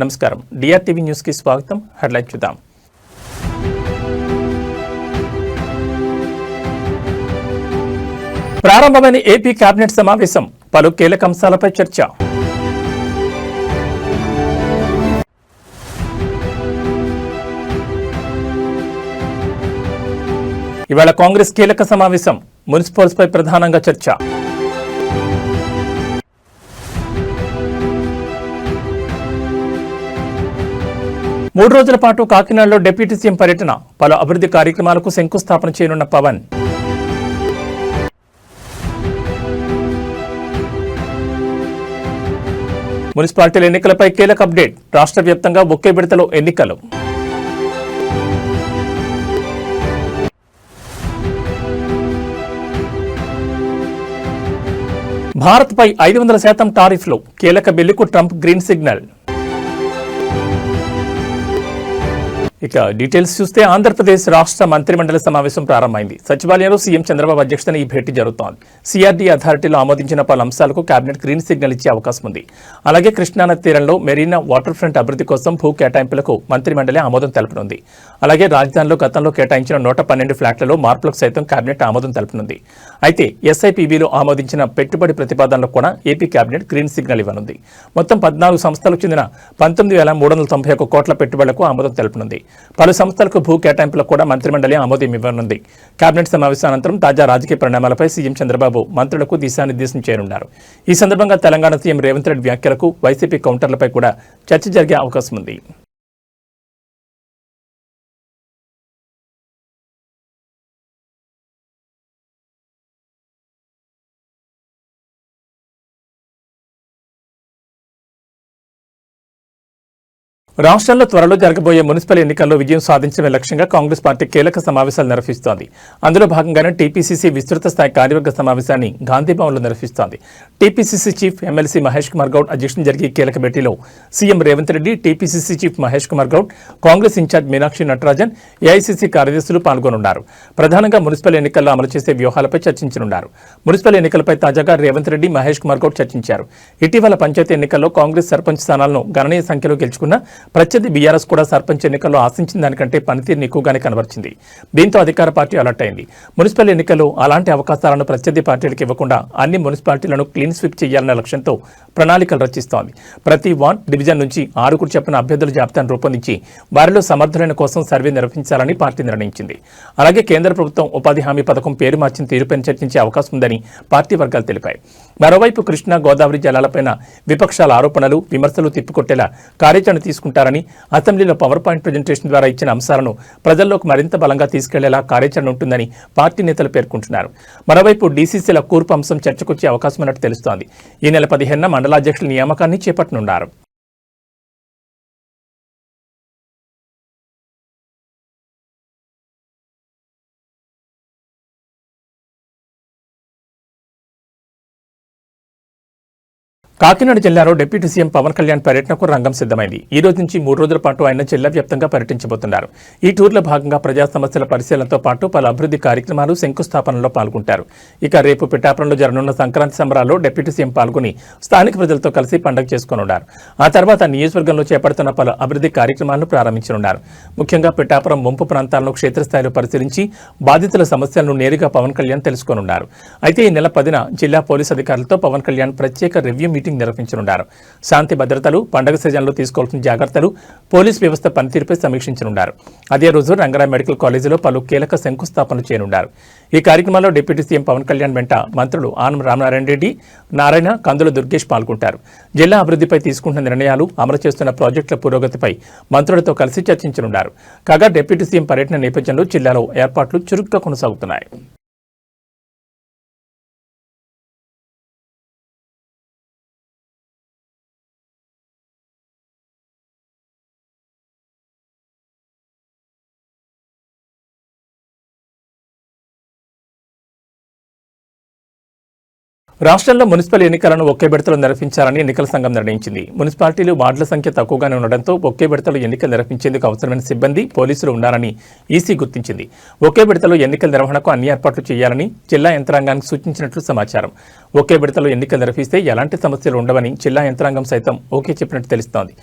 నమస్కారం. డిఆర్టీవీ న్యూస్ కి స్వాగతం. హెడ్లైన్ చూద్దాం. ప్రారంభమైన ఏపీ కేబినెట్ సమావేశం, పలు కీలక అంశాలపై చర్చ. ఇవాళ కాంగ్రెస్ కీలక సమావేశం, మున్సిపల్స్ పై ప్రధానంగా చర్చ. మూడు రోజుల పాటు కాకినాడలో డిప్యూటీ సీఎం పర్యటన, పలు అభివృద్ధి కార్యక్రమాలకు శంకుస్థాపన చేయనున్న పవన్. మున్సిపాలిటీల ఎన్నికలపై కీలక అప్డేట్, రాష్ట్ర వ్యాప్తంగా ఒకే విడతలో ఎన్నికలు. భారత్పై 500% టారిఫ్లు, కీలక బిల్లుకు ట్రంప్ గ్రీన్ సిగ్నల్. ఇక డీటెయిల్స్ చూస్తే ఆంధ్రప్రదేశ్ రాష్ట్ర మంత్రిమండలి సమావేశం ప్రారంభమైంది. సచివాలయంలో సీఎం చంద్రబాబు అధ్యక్షతన ఈ భేటీ జరుగుతోంది. సిఆర్డీ అథారిటీలో ఆమోదించిన పలు అంశాలకు కేబినెట్ గ్రీన్ సిగ్నల్ ఇచ్చే అవకాశం ఉంది. అలాగే కృష్ణానది తీరంలో మెరీనా వాటర్ ఫ్రంట్ అభివృద్ధి కోసం భూ కేటాయింపులకు మంత్రిమండలి ఆమోదం తెలపనుంది. అలాగే రాజధానిలో గతంలో కేటాయించిన 112 ఫ్లాట్లలో మార్పులకు సైతం కేబినెట్ ఆమోదం తెలపనుంది. అయితే ఎస్ఐపిబిలో ఆమోదించిన పెట్టుబడి ప్రతిపాదనలకు కూడా ఏపీ కేబినెట్ గ్రీన్ సిగ్నల్ ఇవ్వనుంది. మొత్తం 14 సంస్థలకు చెందిన 19,391 కోట్ల పెట్టుబడులకు ఆమోదం తెలపనుంది. పలు సంస్థలకు భూ కేటాయింపులకు కూడా మంత్రిమండలి ఆమోదం ఇవ్వనుంది. కేబినెట్ సమావేశానంతరం తాజా రాజకీయ పరిణామాలపై సీఎం చంద్రబాబు మంత్రులకు దిశానిర్దేశం చేయనున్నారు. ఈ సందర్భంగా తెలంగాణ సీఎం రేవంత్ రెడ్డి వ్యాఖ్యలకు వైసీపీ కౌంటర్లపై కూడా చర్చ జరిగే అవకాశం ఉంది. రాష్ట్రంలో త్వరలో జరగబోయే మున్సిపల్ ఎన్నికల్లో విజయం సాధించడమే లక్ష్యంగా కాంగ్రెస్ పార్టీ కీలక సమావేశాలు నిర్వహిస్తోంది. అందులో భాగంగానే టీపీసీసీ విస్తృత స్థాయి కార్యవర్గ సమావేశాన్ని గాంధీభవన్లో నిర్వహిస్తోంది. TPCC chief MLC Mahesh Kumar Goud అధ్యక్షతన జరిగే కీలక భేటీలో CM Revanth Reddy, TPCC chief Mahesh Kumar Goud, Congress incharge Meenakshi Natarajan, AICC కార్యదర్శులు పాల్గొనున్నారు. ప్రధానంగా మున్సిపల్ ఎన్నికల్లో అమలు చేసే వ్యూహాలపై చర్చించనున్నారు. మున్సిపల్ ఎన్నికలపై తాజాగా రేవంత్ రెడ్డి, మహేష్ కుమార్ గౌడ్ చర్చించారు. ఇటీవల పంచాయతీ ఎన్నికల్లో కాంగ్రెస్ సర్పంచ్ స్థానాలను గణనీయ సంఖ్యలో గెలుచుకున్న ప్రత్యర్థి బీఆర్ఎస్ కూడా సర్పంచ్ ఎన్నికల్లో ఆశించిన దానికంటే పనితీరుని ఎక్కువగానే కనబరిచింది. దీంతో అధికార పార్టీ అలర్ట్ అయింది. మున్సిపల్ ఎన్నికల్లో అలాంటి అవకాశాలను ప్రత్యర్థి పార్టీలకు ఇవ్వకుండా అన్ని మున్సిపాలిటీలను క్లీన్ స్వీప్ చేయాలన్న లక్ష్యంతో ప్రణాళికలు రచిస్తోంది. ప్రతి వార్డ్, డివిజన్ నుంచి 6 చెప్పిన అభ్యర్థుల జాబితాను రూపొందించి వారిలో సమర్థులైన కోసం సర్వే నిర్వహించాలని పార్టీ నిర్ణయించింది. అలాగే కేంద్ర ప్రభుత్వం ఉపాధి హామీ పథకం పేరు మార్చిన తీరుపై చర్చించే అవకాశం ఉందని పార్టీ వర్గాలు తెలిపాయి. మరోవైపు కృష్ణా, గోదావరి జలాలపైన విపక్షాల ఆరోపణలు, విమర్శలు తిప్పికొట్టేలా కార్యాచరణ తీసుకుంటారని, అసెంబ్లీలో పవర్ పాయింట్ ప్రజెంటేషన్ ద్వారా ఇచ్చిన అంశాలను ప్రజల్లోకి మరింత బలంగా తీసుకెళ్లేలా కార్యాచరణ ఉంటుందని పార్టీ నేతలు పేర్కొంటున్నారు. మరోవైపు డీసీసీల కూర్పు అంశం చర్చకొచ్చే అవకాశం ఉన్నట్టు తెలుస్తోంది. ఈ నెల 15న మండలాధ్యక్షుల నియామకాన్ని చేపట్టనున్నారు. కాకినాడ జిల్లాలో డిప్యూటీ సీఎం పవన్ కళ్యాణ్ పర్యటనకు రంగం సిద్ధమైంది. ఈ రోజు నుంచి 3 రోజుల పాటు ఆయన జిల్లా వ్యాప్తంగా పర్యటించబోతున్నారు. ఈ టూర్లో భాగంగా ప్రజా సమస్యల పరిశీలనతో పాటు పలు అభివృద్ధి కార్యక్రమాలు, శంకుస్థాపనలో పాల్గొంటారు. ఇక రేపు పిఠాపురంలో జరగనున్న సంక్రాంతి సంబరాల్లో డిప్యూటీ సీఎం పాల్గొని స్థానిక ప్రజలతో కలిసి పండుగ చేసుకోనున్నారు. ఆ తర్వాత నియోజకవర్గంలో చేపడుతున్న పలు అభివృద్ధి కార్యక్రమాలను ప్రారంభించనున్నారు. ముఖ్యంగా పిఠాపురం ముంపు ప్రాంతాలను క్షేత్రస్థాయిలో పరిశీలించి బాధితుల సమస్యలను నేరుగా పవన్ కళ్యాణ్ తెలుసుకోనున్నారు. అయితే ఈ నెల 10న జిల్లా పోలీసు అధికారులతో పవన్ కళ్యాణ్ ప్రత్యేక రివ్యూ మీటింగ్ నిర్వహించనున్నారు. శాంతి భద్రతలు, పండుగ సీజన్లో తీసుకోవాల్సిన జాగ్రత్తలు, పోలీస్ వ్యవస్థ పనితీరుపై సమీక్షించనున్నారు. అదే రోజు రంగారావు మెడికల్ కాలేజీలో పలు కీలక శంకుస్థాపనలు చేయనున్నారు. ఈ కార్యక్రమంలో డిప్యూటీ సీఎం పవన్ కళ్యాణ్ వెంట మంత్రులు ఆనం రామనారాయణ రెడ్డి, నారాయణ, కందుల దుర్గేష్ పాల్గొంటారు. జిల్లా అభివృద్ధిపై తీసుకుంటున్న నిర్ణయాలు, అమలు చేస్తున్న ప్రాజెక్టుల పురోగతిపై మంత్రులతో కలిసి చర్చించనున్నారు. కాగా డిప్యూటీ సీఎం పర్యటన నేపథ్యంలో జిల్లాలో ఏర్పాట్లు చురుగ్గా కొనసాగుతున్నాయి. రాష్ట్రంలో మున్సిపల్ ఎన్నికలను ఒకే విడతలో నిర్వహించాలని ఎన్నికల సంఘం నిర్ణయించింది. మున్సిపాలిటీలు వార్డుల సంఖ్య తక్కువగానే ఉండడంతో ఒకే విడతలో ఎన్నికలు నిర్వహించేందుకు అవసరమైన సిబ్బంది, పోలీసులు ఉన్నారని ఈసీ గుర్తించింది. ఒకే విడతలో ఎన్నికల నిర్వహణకు అన్ని ఏర్పాట్లు చేయాలని జిల్లా యంత్రాంగానికి సూచించినట్లు సమాచారం. ఒకే విడతలో ఎన్నికలు నిర్వహిస్తే ఎలాంటి సమస్యలు ఉండవని జిల్లా యంత్రాంగం సైతం ఓకే చెప్పినట్టు తెలుస్తోంది.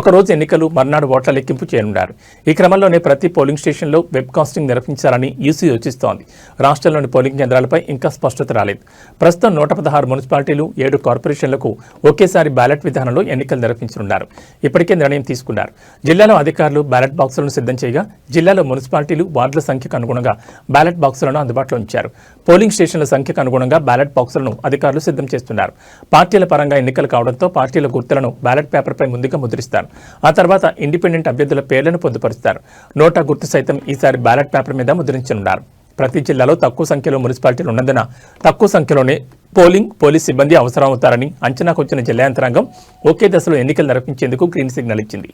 ఒకరోజు ఎన్నికలు, మర్నాడు ఓట్ల లెక్కింపు చేయనున్నారు. ఈ క్రమంలోనే ప్రతి పోలింగ్ స్టేషన్లో వెబ్ కాస్టింగ్ నిర్వహించాలని ఈసీ యోచిస్తోంది. రాష్ట్రంలోని పోలింగ్ కేంద్రాలపై ఇంకా స్పష్టత రాలేదు. ప్రస్తుతం 116 మున్సిపాలిటీలు, 7 కార్పొరేషన్లకు ఒకేసారి బ్యాలెట్ విధానంలో ఎన్నికలు నిర్వహించనున్నారు. ఇప్పటికే నిర్ణయం తీసుకున్నారు. జిల్లాలో అధికారులు బ్యాలెట్ బాక్సులను సిద్ధం చేయగా జిల్లాలో మున్సిపాలిటీలు, వార్డుల సంఖ్యకు అనుగుణంగా బ్యాలెట్ బాక్సులను అందుబాటులో ఉంచారు. పోలింగ్ స్టేషన్ల సంఖ్యకు అనుగుణంగా బ్యాలెట్ బాక్సులను అధికారులు సిద్ధం చేస్తున్నారు. పార్టీల పరంగా ఎన్నికలు కావడంతో పార్టీల గుర్తులను బ్యాలెట్ పేపర్పై ముందుగా ముద్రిస్తారు. ఆ తర్వాత ఇండిపెండెంట్ అభ్యర్థుల పేర్లను పొందుపరుస్తారు. నోటా గుర్తు సైతం ఈసారి బ్యాలెట్ పేపర్ మీద ముద్రించనున్నారు. ప్రతి జిల్లాలో తక్కువ సంఖ్యలో మున్సిపాలిటీలు ఉన్నందున తక్కువ సంఖ్యలోనే పోలీస్ సిబ్బంది అవసరమవుతారని అంచనాకు వచ్చిన జిల్లా యంత్రాంగం ఒకే దశలో ఎన్నికలు నిర్వహించేందుకు గ్రీన్ సిగ్నల్ ఇచ్చింది.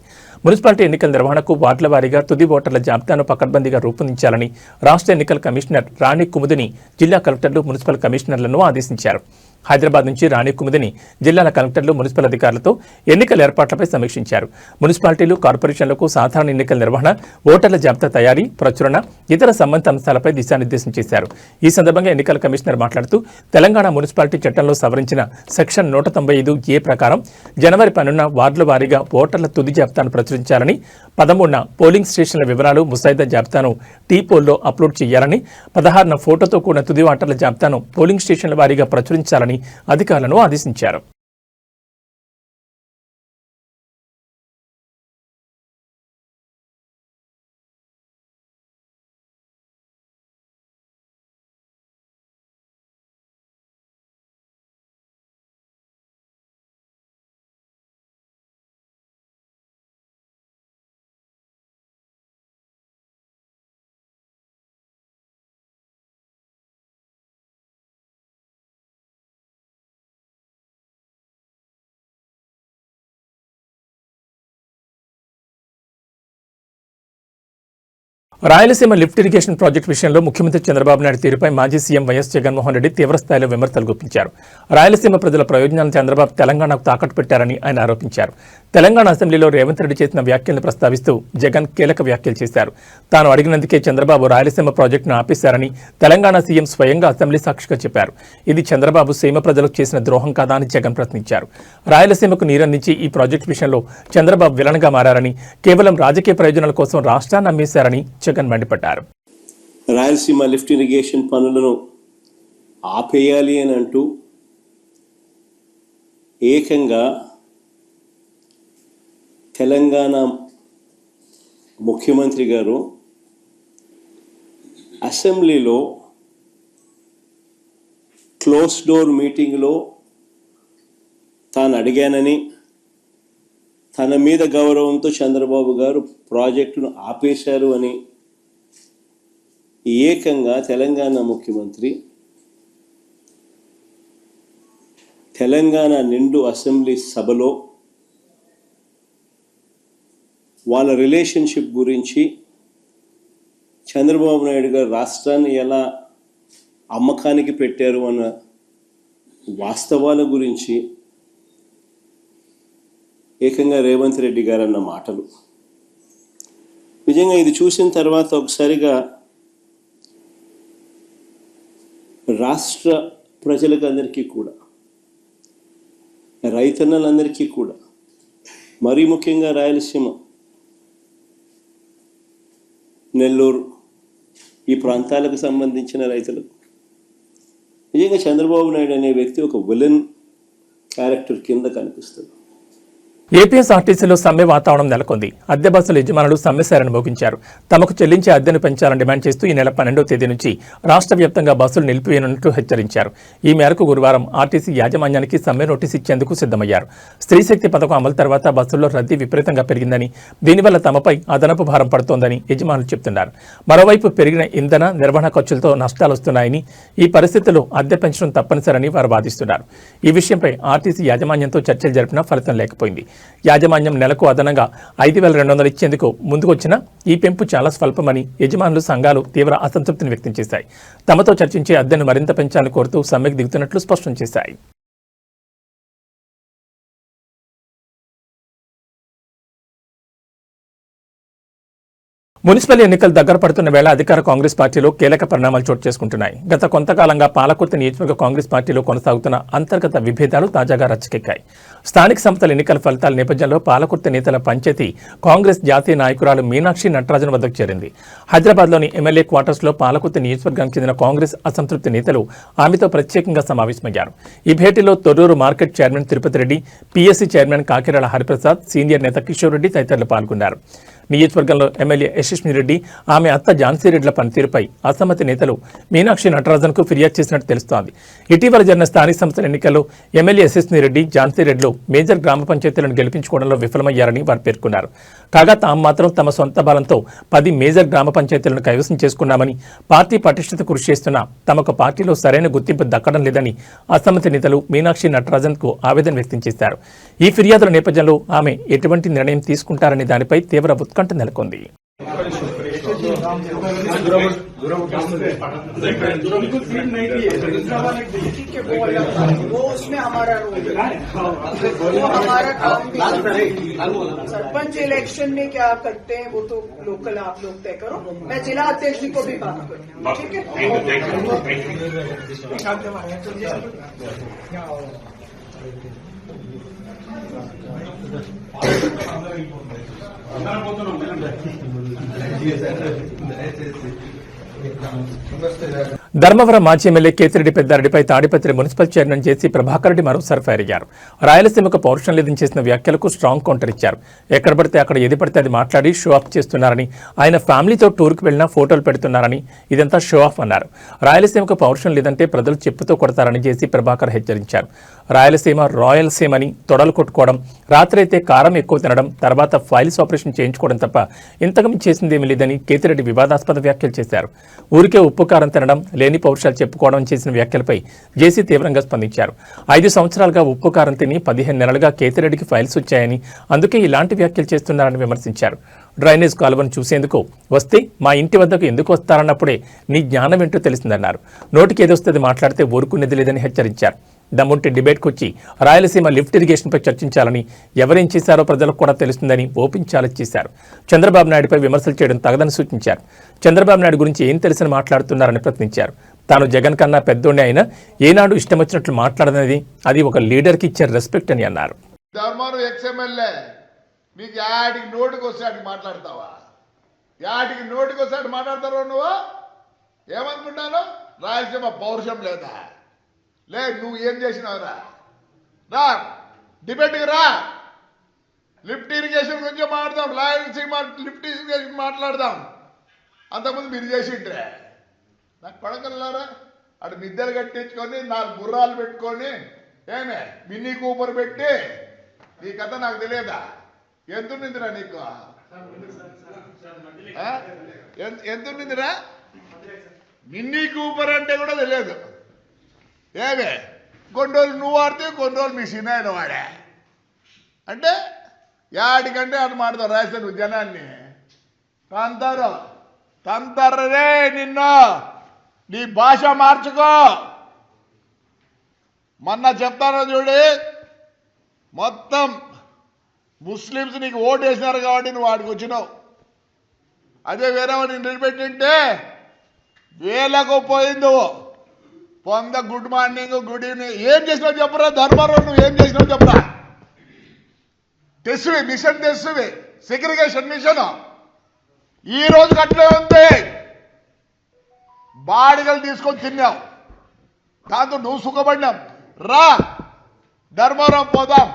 మున్సిపాలిటీ ఎన్నికల నిర్వహణకు వార్డుల వారీగా తుది ఓటర్ల జాబితాను పకడ్బందీగా రూపొందించాలని రాష్ట్ర ఎన్నికల కమిషనర్ రాణి కుముదిని జిల్లా కలెక్టర్లు, మున్సిపల్ కమిషనర్లను ఆదేశించారు. హైదరాబాద్ నుంచి రాణి కుముదిని జిల్లాల కలెక్టర్లు, మున్సిపల్ అధికారులతో ఎన్నికల ఏర్పాట్లపై సమీక్షించారు. మున్సిపాలిటీలు, కార్పొరేషన్లకు సాధారణ ఎన్నికల నిర్వహణ, ఓటర్ల జాబితా తయారీ, ప్రచురణ, ఇతర సంబంధిత అంశాలపై దిశానిర్దేశం చేశారు. ఈ సందర్భంగా ఎన్నికల కమిషనర్ మాట్లాడుతూ తెలంగాణ మున్సిపాలిటీ చట్టంలో సవరించిన సెక్షన్ 195A ప్రకారం జనవరి 12న వార్డుల వారీగా ఓటర్ల తుది జాబితాను ప్రచురించాలని, 13న పోలింగ్ స్టేషన్ల వివరాలు, ముసాయిదా జాబితాను టీ-పోల్లో అప్లోడ్ చేయాలని, 16న ఫోటోతో కూడిన తుది ఓటర్ల జాబితాను పోలింగ్ స్టేషన్ల వారీగా ప్రచురించాలని అధికారులను ఆదేశించారు. రాయలసీమ లిఫ్ట్ ఇరిగేషన్ ప్రాజెక్టు విషయంలో ముఖ్యమంత్రి చంద్రబాబు నాయుడు తీరుపై మాజీ సీఎం వైఎస్ జగన్మోహన్ రెడ్డి తీవ్రస్థాయిలో విమర్శలు గుప్పించారు. రాయలసీమ ప్రజల ప్రయోజనాలను చంద్రబాబు తెలంగాణకు తాకట్టు పెట్టారని ఆయన ఆరోపించారు. తెలంగాణ అసెంబ్లీలో రేవంత్ రెడ్డి చేసిన వ్యాఖ్యలను ప్రస్తావిస్తూ జగన్ కీలక వ్యాఖ్యలు చేశారు. తాను అడిగినందుకే చంద్రబాబు రాయలసీమ ప్రాజెక్టును ఆపేశారని తెలంగాణ సీఎం స్వయంగా అసెంబ్లీ సాక్షిగా చెప్పారు. ఇది చంద్రబాబు సీమ ప్రజలకు చేసిన ద్రోహం కాదా అని జగన్ ప్రశ్నించారు. రాయలసీమకు నీరందించి ఈ ప్రాజెక్టు విషయంలో చంద్రబాబు విలన్గా మారారని, కేవలం రాజకీయ ప్రయోజనాల కోసం రాష్ట్రాన్ని అమ్మేశారని జగన్ మండిపడ్డారు. రాయలసీమ లిఫ్ట్ ఇరిగేషన్ పనులను ఆపేయాలి అని అంటూ ఏకంగా తెలంగాణ ముఖ్యమంత్రి గారు అసెంబ్లీలో క్లోజ్ డోర్ మీటింగ్లో తాను అడిగానని, తన మీద గౌరవంతో చంద్రబాబు గారు ప్రాజెక్టును ఆపేశారు అని ఏకంగా తెలంగాణ ముఖ్యమంత్రి తెలంగాణ నిండు అసెంబ్లీ సభలో వాళ్ళ రిలేషన్షిప్ గురించి, చంద్రబాబు నాయుడు గారు రాష్ట్రాన్ని ఎలా అమ్మకానికి పెట్టారు అన్న వాస్తవాల గురించి ఏకంగా రేవంత్ రెడ్డి గారు అన్న మాటలు నిజంగా ఇది చూసిన తర్వాత ఒకసారిగా రాష్ట్ర ప్రజలకు అందరికీ కూడా, రైతన్నలందరికీ కూడా, మరీ ముఖ్యంగా రాయలసీమ, నెల్లూరు ఈ ప్రాంతాలకు సంబంధించిన రైతులకు నిజంగా చంద్రబాబు నాయుడు అనే వ్యక్తి ఒక విలన్ క్యారెక్టర్ కింద కనిపిస్తుంది. ఏపీఎస్ఆర్టీసీలో సమ్మె వాతావరణం నెలకొంది. అద్దె బస్సుల యజమానులు సమ్మెశారని మోగించారు. తమకు చెల్లించే అద్దెను పెంచాలని డిమాండ్ చేస్తూ ఈ నెల 12వ తేదీ నుంచి రాష్ట్ర వ్యాప్తంగా బస్సులు నిలిపివేయనున్నట్లు హెచ్చరించారు. ఈ మేరకు గురువారం ఆర్టీసీ యాజమాన్యానికి సమ్మె నోటీసు ఇచ్చేందుకు సిద్ధమయ్యారు. స్త్రీశక్తి పథకం అమలు తర్వాత బస్సుల్లో రద్దీ విపరీతంగా పెరిగిందని, దీనివల్ల తమపై అదనపు భారం పడుతోందని యజమానులు చెబుతున్నారు. మరోవైపు పెరిగిన ఇంధన, నిర్వహణ ఖర్చులతో నష్టాలు వస్తున్నాయని, ఈ పరిస్థితుల్లో అద్దె పెంచడం తప్పనిసరని వారు వాదిస్తున్నారు. ఈ విషయంపై ఆర్టీసీ యాజమాన్యంతో చర్చలు జరిపినా ఫలితం లేకపోయింది. యాజమాన్యం నెలకు అదనంగా 5,200 ఇచ్చేందుకు ముందుకొచ్చినా ఈ పెంపు చాలా స్వల్పమని యజమానులు సంఘాలు తీవ్ర అసంతృప్తిని వ్యక్తం చేశాయి. తమతో చర్చించి అద్దెను మరింత పెంచాలని కోరుతూ సమ్మెకు దిగుతున్నట్లు స్పష్టం చేశాయి. మున్సిపల్ ఎన్నికలు దగ్గర పడుతున్న వేళ అధికార కాంగ్రెస్ పార్టీలో కీలక పరిణామాలు చోటు చేసుకుంటున్నాయి. గత కొంతకాలంగా పాలకుర్తి నియోజకవర్గ కాంగ్రెస్ పార్టీలో కొనసాగుతున్న అంతర్గత విభేదాలు తాజాగా రచ్చకెక్కాయి. స్థానిక సంస్థల ఎన్నికల ఫలితాల నేపథ్యంలో పాలకుర్తి నేతల పంచాయతీ కాంగ్రెస్ జాతీయ నాయకురాలు మీనాక్షి నటరాజన్ వద్దకు చేరింది. హైదరాబాద్లోని ఎమ్మెల్యే క్వార్టర్స్లో పాలకుర్తి నియోజకవర్గానికి చెందిన కాంగ్రెస్ అసంతృప్తి నేతలు ఆమెతో ప్రత్యేకంగా సమావేశమయ్యారు. ఈ భేటీలో Torrur market chairman Tirupati Reddy, PSC chairman Kakirala Hariprasad, senior నేత కిషోర్ రెడ్డి తదితరులు పాల్గొన్నారు. నియోజకవర్గంలో ఎమ్మెల్యే యశస్వి రెడ్డి, ఆమె అత్త ఝాన్సీ రెడ్డిల పనితీరుపై అసమ్మతి నేతలు మీనాక్షి నటరాజన్కు ఫిర్యాదు చేసినట్టు తెలుస్తోంది. ఇటీవల జరిగిన స్థానిక సంస్థల ఎన్నికల్లో ఎమ్మెల్యే యశస్వి రెడ్డి, ఝాన్సీ రెడ్డిలు మేజర్ గ్రామ పంచాయతీలను గెలిపించుకోవడంలో విఫలమయ్యారని వారు పేర్కొన్నారు. కాగా తాము మాత్రం తమ సొంత బలంతో 10 మేజర్ గ్రామ పంచాయతీలను కైవసం చేసుకున్నామని, పార్టీ పటిష్టత కృషి చేస్తున్నా తమకు పార్టీలో సరైన గుర్తింపు దక్కడం లేదని అసమ్మతి నేతలు మీనాక్షి నటరాజన్కు ఆవేదన వ్యక్తం చేశారు. ఈ ఫిర్యాదుల నేపథ్యంలో ఆమె ఎటువంటి నిర్ణయం తీసుకుంటారనే దానిపై తీవ్ర ఉత్కంఠ నెలకొంది. सरपंच इलेक्शन में क्या करते हैं वो तो लोकल आप लोग तय करो. मैं जिला अध्यक्ष जी को भी बात करूँ. ठीक ధర్మవరం మాజీ ఎమ్మెల్యే కేతిరెడ్డి పెద్దారెడ్డిపై Tadipatri municipal chairman JC Prabhakar Reddy మరోసారి ఫైర్ అయ్యారు. రాయలసీమకు పౌరుషం లేదని చేసిన వ్యాఖ్యలకు స్ట్రాంగ్ కౌంటర్ ఇచ్చారు. ఎక్కడ పడితే అక్కడ ఏది పడితే అది మాట్లాడి షో ఆఫ్ చేస్తున్నారని, ఆయన ఫ్యామిలీతో టూర్కు వెళ్లినా ఫోటోలు పెడుతున్నారని, ఇదంతా షో ఆఫ్ అన్నారు. రాయలసీమకు పౌరుషం లేదంటే ప్రజలు చెప్పుతో కొడతారని జేసీ ప్రభాకర్ హెచ్చరించారు. రాయలసీమ రాయలసీమని తొడలు కొట్టుకోవడం, రాత్రైతే కారం ఎక్కువ తినడం, తర్వాత ఫైల్స్ ఆపరేషన్ చేయించుకోవడం తప్ప ఇంతకమి చేసిందేమీ లేదని కేతిరెడ్డి వివాదాస్పద వ్యాఖ్యలు చేశారు. ఊరికే ఉప్పు కారం తినడం, లేని పౌరుషాలు చెప్పుకోవడం చేసిన వ్యాఖ్యలపై జేసీ తీవ్రంగా స్పందించారు. 5 సంవత్సరాలుగా ఉప్పు కారం తిని 15 నెలలుగా కేతిరెడ్డికి ఫైల్స్ వచ్చాయని, అందుకే ఇలాంటి వ్యాఖ్యలు చేస్తున్నారని విమర్శించారు. డ్రైనేజ్ కాలువను చూసేందుకు వస్తే మా ఇంటి వద్దకు ఎందుకు వస్తారన్నప్పుడే నీ జ్ఞానం ఏంటో తెలిసిందన్నారు. నోటికి ఏదొస్తుంది మాట్లాడితే ఊరుకునేది లేదని హెచ్చరించారు. దమ్ముంటి డిబేట్కు వచ్చి రాయలసీమ లిఫ్ట్ ఇరిగేషన్పై చర్చించాలని, ఎవరేం చేశారో ప్రజలకు కూడా తెలుస్తుందని ఓపెన్ ఛాలెంజ్ చేశారు. చంద్రబాబు నాయుడుపై విమర్శలు చేయడం తగదని సూచించారు. చంద్రబాబు నాయుడు గురించి ఏం తెలిసిన మాట్లాడుతున్నారని ప్రశ్నించారు. తాను జగన్ కన్నా పెద్దోడే అయినా ఏనాడు ఇష్టం వచ్చినట్లు మాట్లాడనేది అది ఒక లీడర్కి ఇచ్చే రెస్పెక్ట్ అని అన్నారు. నీకు యాడికి నోటికి వస్తాడు మాట్లాడతావా? యాడికి నోటికి వస్తాడు మాట్లాడతావు నువ్వు? ఏమనుకుంటాను? రాయలసీమ పౌరుషం లేదా? లే, నువ్వు ఏం చేసినావురా? రా డిబేట్కి రా. లిఫ్ట్ ఇరిగేషన్ గురించి మాట్లాడదాం. రాయలసీమ లిఫ్ట్ ఇరిగేషన్ మాట్లాడదాం. అంతకుముందు మీరు చేసిండ్రే. నాకు పడగలరా? అటు మిద్దెలు కట్టించుకొని 4 గుర్రాలు పెట్టుకొని ఏమే మినీ కూపర్ పెట్టి నీ కథ నాకు తెలియదా? ఎంతుందిరా నీకు? ఎంతుందిరా? మినీ కూపర్ అంటే కూడా తెలియదు. ఏమే కొన్ని రోజులు నువ్వు వాడితే కొన్ని రోజులు మీ సినాయన వాడా అంటే యాడికంటే అటు మాడతావు. రాజస్థాన్ జనాన్ని తంతారే నిన్ను. నీ భాష మార్చుకో. మొన్న చెప్తాను చూడు, మొత్తం ముస్లిమ్స్ నీకు ఓటు వేసినారు కాబట్టి నువ్వు వాడికి వచ్చినావు. అదే వేరే వాడిని నిలబెట్టింటే వేలకు పోయింది. పొంద గుడ్ మార్నింగ్, గుడ్ ఈవినింగ్ ఏం చేసినావు చెప్పరా? ధర్మవరం నువ్వు ఏం చేసినావు చెప్పరా? తెస్సువి మిషన్, తెస్సువి సెగ్రిగేషన్ మిషన్ ఈ రోజుకి అట్లే ఉంది. బాడిగలు తీసుకొని తిన్నావు, దాంతో నువ్వు సుఖపడినావు. రా ధర్మవరం పోదాం.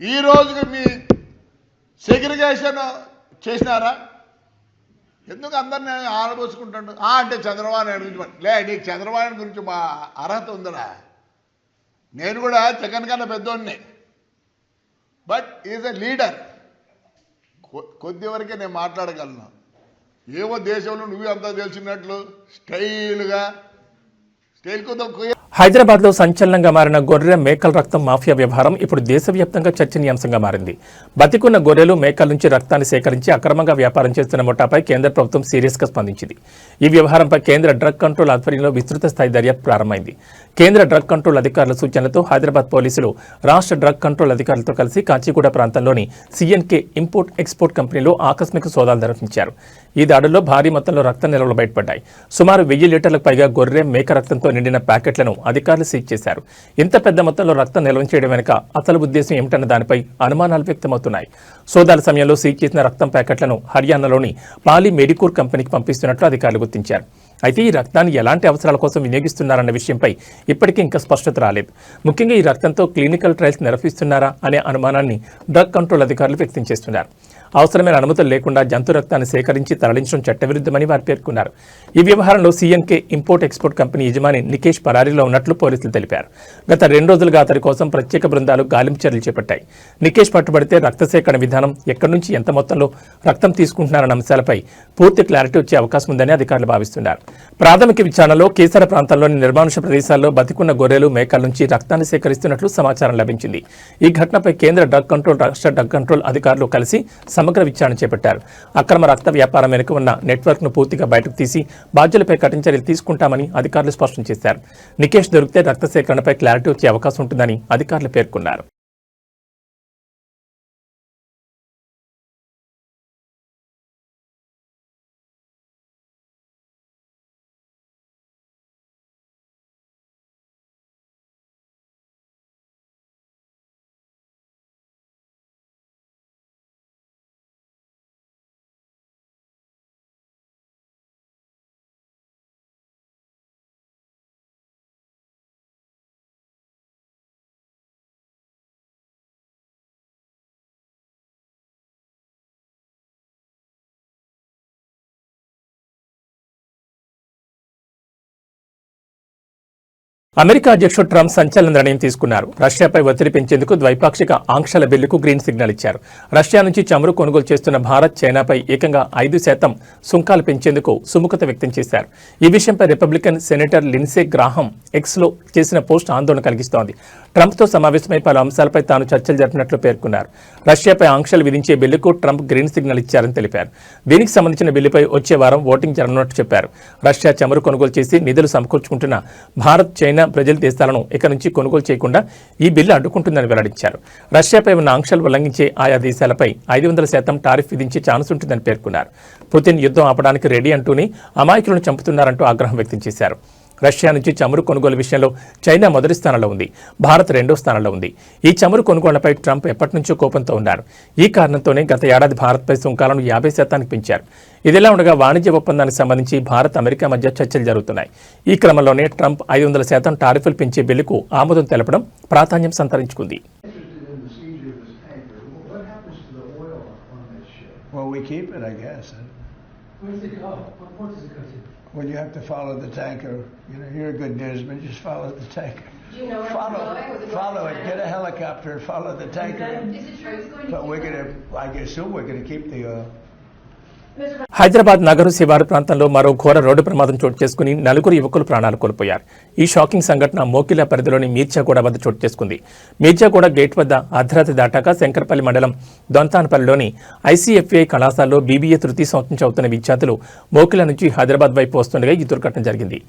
ఈ రోజుకి మీ సెగ్రిగేషన్ చేసినారా? ఎందుకు అందరిని ఆడబోసుకుంటాడు? అంటే చంద్రబాబు నాయుడు గురించి లే, నీకు చంద్రబాబు నాయుడు గురించి మా అర్హత ఉందరా? నేను కూడా జగన్ కన్నా పెద్దోడిని, బట్ ఈజ్ ఎ లీడర్. కొద్ది వరకే నేను మాట్లాడగలను. ఏవో దేశంలో నువ్వే అంతా తెలిసినట్లు స్టైల్గా హైదరాబాద్లో సంచలనంగా మారిన గొర్రె మేకల రక్తం మాఫియా వ్యవహారం ఇప్పుడు దేశవ్యాప్తంగా చర్చనీయాంశంగా మారింది. బతికున్న గొర్రెలు మేకల నుంచి రక్తాన్ని సేకరించి అక్రమంగా వ్యాపారం చేస్తున్న ముఠాపై కేంద్ర ప్రభుత్వం సీరియస్గా స్పందించింది. ఈ వ్యవహారంపై కేంద్ర డ్రగ్ కంట్రోల్ ఆధ్వర్యంలో విస్తృత స్థాయి దర్యాప్తు ప్రారంభమైంది. కేంద్ర డ్రగ్ కంట్రోల్ అధికారుల సూచనలతో హైదరాబాద్ పోలీసులు రాష్ట్ర డ్రగ్ కంట్రోల్ అధికారులతో కలిసి కాచిగూడ ప్రాంతంలోని సిఎన్కే ఇంపోర్ట్ ఎక్స్పోర్ట్ కంపెనీలో ఆకస్మిక సోదాలు నిర్వహించారు. ఈ దాడుల్లో భారీ మొత్తంలో రక్త నిల్వలు బయటపడ్డాయి. సుమారు 1000 లీటర్లకు పైగా గొర్రె మేక రక్తంతో నిండిన ప్యాకెట్లను అధికారులు సీజ్ చేశారు. ఇంత పెద్ద మొత్తంలో రక్తం నిల్వ చేయడం వెనుక అసలు ఉద్దేశం ఏమిటన్న దానిపై అనుమానాలు వ్యక్తమవుతున్నాయి. సోదాల సమయంలో సీజ్ చేసిన రక్తం ప్యాకెట్లను హర్యానాలోని పాలీ మెడికోర్ కంపెనీకి పంపిస్తున్నట్లు అధికారులు గుర్తించారు. అయితే ఈ రక్తాన్ని ఎలాంటి అవసరాల కోసం వినియోగిస్తున్నారన్న విషయంపై ఇప్పటికీ ఇంకా స్పష్టత రాలేదు. ముఖ్యంగా ఈ రక్తంతో క్లినికల్ ట్రయల్స్ నిర్వహిస్తున్నారా అనే అనుమానాన్ని డ్రగ్ కంట్రోల్ అధికారులు వ్యక్తం చేస్తున్నారు. అవసరమైన అనుమతులు లేకుండా జంతు రక్తాన్ని సేకరించి తరలించడం చట్టవిరుద్ధమని వారు పేర్కొన్నారు. ఈ వ్యవహారంలో సిఎన్కే ఇంపోర్ట్ ఎక్స్పోర్ట్ కంపెనీ యజమాని నికేష్ పరారీలో ఉన్నట్లు పోలీసులు తెలిపారు. గత 2 రోజులుగా అతడి కోసం ప్రత్యేక బృందాలు గాలింపు చర్యలు చేపట్టాయి. నికేష్ పట్టుబడితే రక్త సేకరణ విధానం, ఎక్కడి నుంచి ఎంత మొత్తంలో రక్తం తీసుకుంటున్నారన్న అంశాలపై పూర్తి క్లారిటీ వచ్చే అవకాశం ఉందని అధికారులు భావిస్తున్నారు. ప్రాథమిక విచారణలో కేసర ప్రాంతంలోని నిర్మానుష ప్రదేశాల్లో బతికున్న గొర్రెలు మేకల నుంచి రక్తాన్ని సేకరిస్తున్నట్లు సమాచారం లభించింది. ఈ ఘటనపై కేంద్ర డ్రగ్ కంట్రోల్, రాష్ట్ర డ్రగ్ కంట్రోల్ అధికారులు కలిసి సమగ్ర విచారణ చేపట్టారు. అక్రమ రక్త వ్యాపారం వెనుక ఉన్న నెట్వర్క్ ను పూర్తిగా బయటకు తీసి బాధ్యులపై కఠిన చర్యలు తీసుకుంటామని అధికారులు స్పష్టం చేశారు. నికేష్ దొరికితే రక్త సేకరణపై క్లారిటీ వచ్చే అవకాశం ఉంటుందని అధికారులు పేర్కొన్నారు. అమెరికా అధ్యక్షుడు ట్రంప్ సంచలన నిర్ణయం తీసుకున్నారు. రష్యాపై ఒత్తిడి పెంచేందుకు ద్వైపాక్షిక ఆంక్షల బిల్లుకు గ్రీన్ సిగ్నల్ ఇచ్చారు. రష్యా నుంచి చమురు కొనుగోలు చేస్తున్న భారత్, చైనాపై ఏకంగా 5% సుంకాలు పెంచేందుకు సుముఖత వ్యక్తం చేశారు. ఈ విషయంపై రిపబ్లికన్ సెనేటర్ లిన్సే గ్రాహం ఎక్స్లో చేసిన పోస్ట్ ఆందోళన కలిగిస్తోంది. ట్రంప్తో సమావేశమై పలు అంశాలపై తాను చర్చలు జరిపినట్లు పేర్కొన్నారు. రష్యాపై ఆంక్షలు విధించే బిల్లుకు ట్రంప్ గ్రీన్ సిగ్నల్ ఇచ్చారని తెలిపారు. దీనికి సంబంధించిన బిల్లుపై వచ్చే వారం ఓటింగ్ జరగనున్నట్టు చెప్పారు. రష్యా చమురు కొనుగోలు చేసి నిధులు సమకూర్చుకుంటున్న భారత్, చైనా ప్రజల దేశాలను ఇక నుంచి కొనుగోలు చేయకుండా ఈ బిల్లు అడ్డుకుంటుందని వెల్లడించారు. రష్యాపై ఉన్న ఆంక్షలు ఉల్లంఘించే ఆయా దేశాలపై 500% టారిఫ్ విధించే ఛాన్స్ ఉంటుందని పేర్కొన్నారు. పుతిన్ యుద్ధం ఆపడానికి రెడీ అంటూనే అమాయకులను చంపుతున్నారంటూ ఆగ్రహం వ్యక్తం చేశారు. రష్యా నుంచి చమురు కొనుగోలు విషయంలో చైనా మొదటి స్థానంలో ఉంది, భారత్ 2వ స్థానంలో ఉంది. ఈ చమురు కొనుగోళ్లపై ట్రంప్ ఎప్పటి నుంచో కోపంతో ఉన్నారు. ఈ కారణంతోనే గత ఏడాది భారత్పై సుంకాలను 50% పెంచారు. ఇదిలా ఉండగా వాణిజ్య ఒప్పందానికి సంబంధించి భారత్, అమెరికా మధ్య చర్చలు జరుగుతున్నాయి. ఈ క్రమంలోనే ట్రంప్ 500% టారిఫ్లు పెంచే బిల్లుకు ఆమోదం తెలపడం ప్రాధాన్యం సంతరించుకుంది. Well, we keep it, I guess. Where does it go? What does it go to? Well, you have to follow the tanker. You know, you're a good newsman. Just follow the tanker. Do you know where it's going? Was it Follow going it. to Get a helicopter and follow the tanker. Is it true it's going to But we're gonna. I assume we're gonna keep the oil. Hyderabad Nagar శివారు ప్రాంతంలో మరో ఘోర road ప్రమాదం చోటు చేసుకుని 4 యువకులు ప్రాణాలు కోల్పోయారు. ఈ షాకింగ్ సంఘటన మోకిలా పరిధిలోని మీర్జాగూడ వద్ద చోటు చేసుకుంది. మీర్జాగూడ గేట్ వద్ద అర్ధరాత్రి దాటాక శంకరపల్లి మండలం దొంతానపల్లిలోని ఐసీఎఫ్ఐ కళాశాలలో బీబీఏ తృతీయ సంవత్సరం చదువుతున్న విద్యార్థులు మోకిలా నుంచి హైదరాబాద్ వైపు వస్తుండగా ఈ దుర్ఘటన జరిగింది.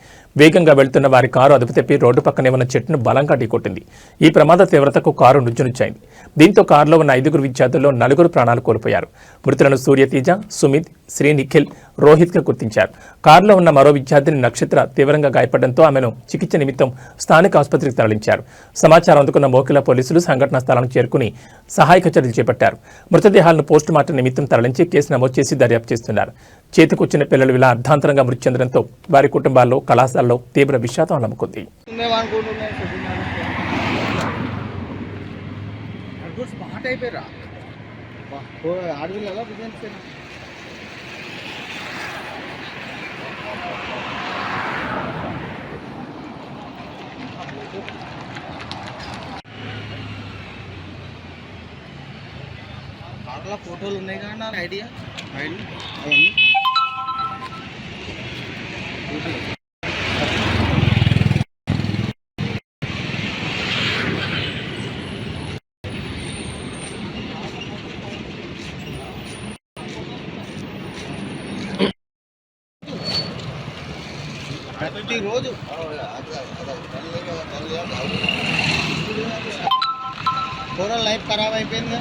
వేగంగా వెళ్తున్న వారి కారు అదుపు తప్పి రోడ్డు పక్కనే ఉన్న చెట్టును బలంగా ఢీకొట్టింది. ఈ ప్రమాద తీవ్రతకు కారు నుజ్జునుచ్చైంది. దీంతో కారులో ఉన్న 5 విద్యార్థుల్లో 4 ప్రాణాలు కోల్పోయారు. మృతులను సూర్యతేజ, సుమిత్, శ్రీ నిఖిల్, రోహిత్గా గుర్తించారు. కారులో ఉన్న మరో విద్యార్థిని నక్షత్ర తీవ్రంగా గాయపడడంతో ఆమెను చికిత్స నిమిత్తం స్థానిక ఆసుపత్రికి తరలించారు. సమాచారం అందుకున్న మోకిలా పోలీసులు సంఘటనా స్థలానికి చేరుకుని సహాయక చర్యలు చేపట్టారు. మృతదేహాలను పోస్టుమార్టం నిమిత్తం తరలించి కేసు నమోదు చేసి దర్యాప్తు చేస్తున్నారు. చేతికొచ్చిన పిల్లలు ఇలా అర్ధాంతరంగా మృతి చెందడంతో వారి కుటుంబాల్లో, కళాశాలలో తీవ్ర విషాదం అలముకుంది. కార్లో ఫోటోలు ఉన్నాయి కానీ నాకు ఐడియా అవన్నీ రోజు టోటల్ లైఫ్ ఖరాబ్ అయిపోయింది.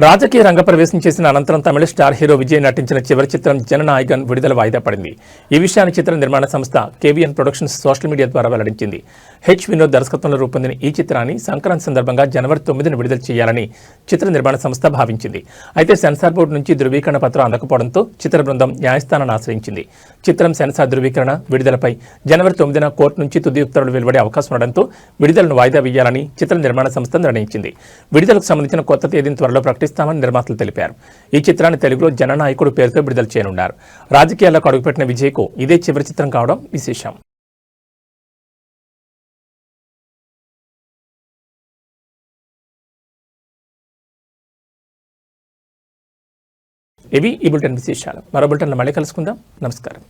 రాజకీయ రంగ ప్రవేశం చేసిన అనంతరం తమిళ స్టార్ హీరో విజయ్ నటించిన చివరి చిత్రం జననాయకన్ విడుదల వాయిదా పడింది. ఈ విషయాన్ని చిత్ర నిర్మాణ సంస్థ కేవీఎన్ ప్రొడక్షన్స్ సోషల్ మీడియా ద్వారా వెల్లడించింది. హెచ్ వినోద్ దర్శకత్వంలో రూపొందిన ఈ చిత్రాన్ని సంక్రాంతి సందర్భంగా జనవరి 9న విడుదల చేయాలని చిత్ర నిర్మాణ సంస్థ భావించింది. అయితే సెన్సార్ బోర్డు నుంచి ధృవీకరణ పత్రం అందకపోవడంతో చిత్ర బృందం న్యాయస్థానాన్ని ఆశ్రయించింది. చిత్రం సెన్సార్ ధృవీకరణ విడుదలపై జనవరి 9న కోర్టు నుంచి తుది ఉత్తర్వులు వెలువడే అవకాశం ఉండడంతో విడుదలను వాయిదా వేయాలని చిత్ర నిర్మాణ సంస్థ నిర్ణయించింది. విడుదలకు సంబంధించిన కొత్త తేదీని త్వరలో ప్రకటిస్తామని నిర్మాతలు తెలిపారు. ఈ చిత్రాన్ని తెలుగులో జననాయకుడు పేరుతో విడుదల చేయనున్నారు. రాజకీయాల్లోకి అడుగుపెట్టిన విజయ్కు ఇదే చివరి చిత్రం కావడం విశేషం. ఇవి ఈ బులెటిన్ విశేషాలు. మరో బులెటిన్లో మళ్ళీ కలుసుకుందాం. నమస్కారం.